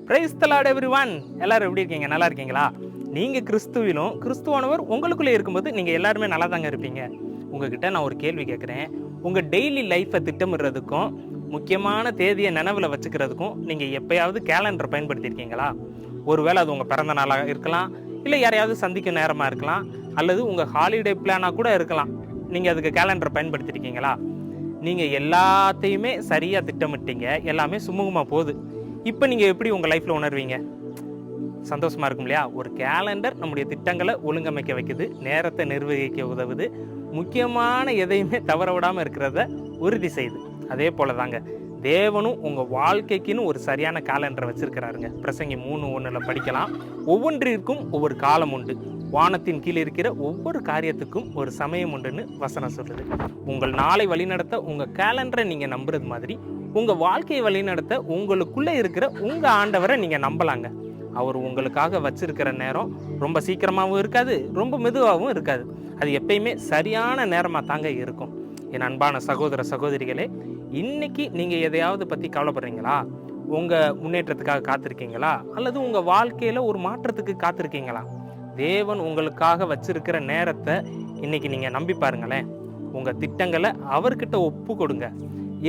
Praise the Lord everyone. எல்லாரும் எப்படி இருக்கீங்க? நல்லா இருக்கீங்களா? நீங்கள் கிறிஸ்துவிலும் கிறிஸ்துவானவர் உங்களுக்குள்ளே இருக்கும்போது நீங்கள் எல்லாருமே நல்லா தாங்க இருப்பீங்க. உங்ககிட்ட நான் ஒரு கேள்வி கேட்குறேன். உங்கள் டெய்லி லைஃப்பை திட்டமிடுறதுக்கும் முக்கியமான தேதியை நினைவில் வச்சுக்கிறதுக்கும் நீங்கள் எப்பயாவது கேலண்டர் பயன்படுத்தியிருக்கீங்களா? ஒருவேளை அது உங்கள் பிறந்த நாளாக இருக்கலாம், இல்லை யாரையாவது சந்திக்கும் நேரமாக இருக்கலாம், அல்லது உங்கள் ஹாலிடே பிளானாக கூட இருக்கலாம். நீங்கள் அதுக்கு கேலண்டர் பயன்படுத்தியிருக்கீங்களா? நீங்கள் எல்லாத்தையுமே சரியாக திட்டமிட்டீங்க, எல்லாமே சுமூகமாக போகுது. இப்போ நீங்கள் எப்படி உங்கள் லைஃப்பில் உணர்வீங்க? சந்தோஷமாக இருக்கும் இல்லையா? ஒரு கேலண்டர் நம்முடைய திட்டங்களை ஒழுங்கமைக்க வைக்குது, நேரத்தை நிர்வகிக்க உதவுது, முக்கியமான எதையுமே தவற விடாமல் இருக்கிறத உறுதி செய்யுது. அதே போல தாங்க தேவனும் உங்கள் வாழ்க்கைக்குன்னு ஒரு சரியான கேலண்டரை வச்சிருக்கிறாருங்க. பிரசங்கி 3:1 படிக்கலாம். ஒவ்வொன்றிற்கும் ஒவ்வொரு காலம் உண்டு, வானத்தின் கீழ் இருக்கிற ஒவ்வொரு காரியத்துக்கும் ஒரு சமயம் உண்டுன்னு வசனம் சொல்லுது. உங்கள் நாளை வழிநடத்த உங்கள் கேலண்டரை நீங்கள் நம்புறது மாதிரி உங்கள் வாழ்க்கையை வழிநடத்த உங்களுக்குள்ளே இருக்கிற உங்கள் ஆண்டவரை நீங்கள் நம்பலாங்க. அவர் உங்களுக்காக வச்சிருக்கிற நேரம் ரொம்ப சீக்கிரமாகவும் இருக்காது, ரொம்ப மெதுவாகவும் இருக்காது. அது எப்பயுமே சரியான நேரமாக தாங்க இருக்கும். என் அன்பான சகோதர சகோதரிகளே, இன்னைக்கு நீங்கள் எதையாவது பற்றி கவலைப்படுறீங்களா? உங்கள் முன்னேற்றத்துக்காக காத்திருக்கீங்களா? அல்லது உங்கள் வாழ்க்கையில் ஒரு மாற்றத்துக்கு காத்திருக்கீங்களா? தேவன் உங்களுக்காக வச்சிருக்கிற நேரத்தை இன்னைக்கு நீங்கள் நம்பி பாருங்களேன். உங்கள் திட்டங்களை அவர்கிட்ட ஒப்பு கொடுங்க.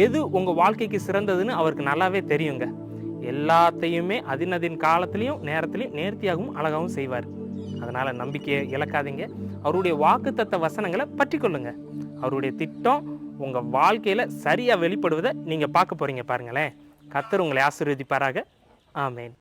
எது உங்கள் வாழ்க்கைக்கு சிறந்ததுன்னு அவருக்கு நல்லாவே தெரியுங்க. எல்லாத்தையுமே அதினதின் காலத்திலையும் நேரத்திலையும் நேர்த்தியாகவும் அழகாகவும் செய்வார். அதனால் நம்பிக்கையை இழக்காதீங்க. அவருடைய வாக்குத்தத்த வசனங்களை பற்றி கொள்ளுங்க. அவருடைய திட்டம் உங்கள் வாழ்க்கையில் சரியாக வெளிப்படுவதை நீங்கள் பார்க்க போகிறீங்க. பாருங்களேன். கர்த்தர் உங்களை ஆசீர்வதிப்பாராக. ஆமேன்.